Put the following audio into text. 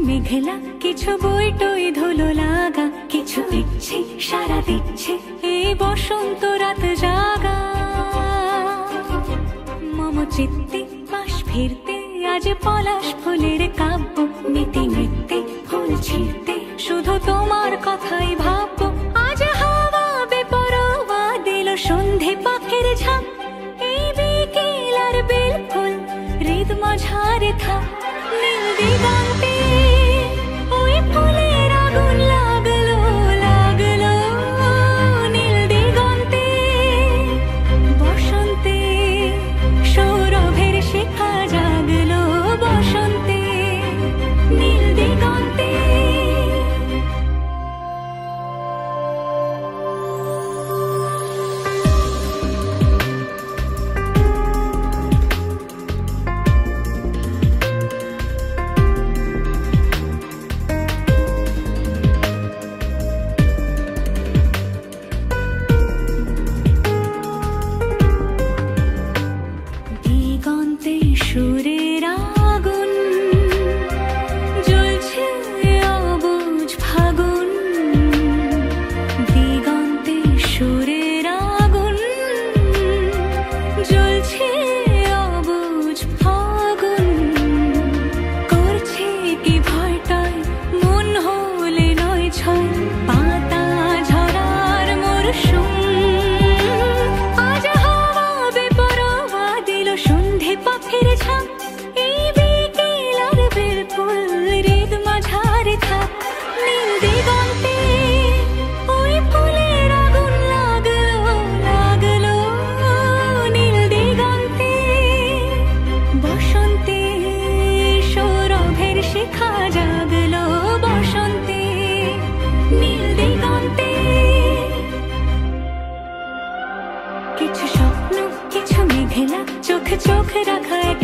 মেঘলা, কিছু বই টই ধুলো লাগা, কিছু ইচ্ছে সারা দিচ্ছে এই বসন্ত রাত জাগা। মম চিত্তে পাশ ফিরতে আজ পলাশ ফুলের কাব্য, নীতি নৃত্যে ফুল ছিঁড়তে শুধু তোমার কথাই ভাববো। আজ হাওয়া বেপরোয়া দিল সন্ধে পাখির ঝাঁক, এই বিকেল আর বেল ফুল হৃদ মাঝারে থাক। নীল দিগন্তে ওই ফুলের আগুন লাগলো লাগলো, নীল দিগন্তে বসন্তে সৌরভের শিখা জাগলো, বসন্তে নীল দিগন্তে। দিগন্তে সুরের আগুন জ্বলছে অবুঝ ফাগুন, দিগন্তে সুরের আগুন জ্বলছে অবুঝ ফাগুন। করছে কি ভয়টায় মন হলে নয় ছয়, পাতা ঝরার মরশুম। আজ হাওয়া বেপরোয়া দিল সন্ধে পাখির ঝাঁক, এই বিকেল আর বেল ফুল হৃদ মাঝারে থাক। নীল দিগন্তে ওই ফুলের আগুন লাগলো লাগলো, নীল দিগন্তে বসন্তে সৌরভের শিখা জাগলো, বসন্তে নীল দিগন্তে। কিছু স্বপ্ন কিছু মেঘলা, চোখ চোখ রাখা এক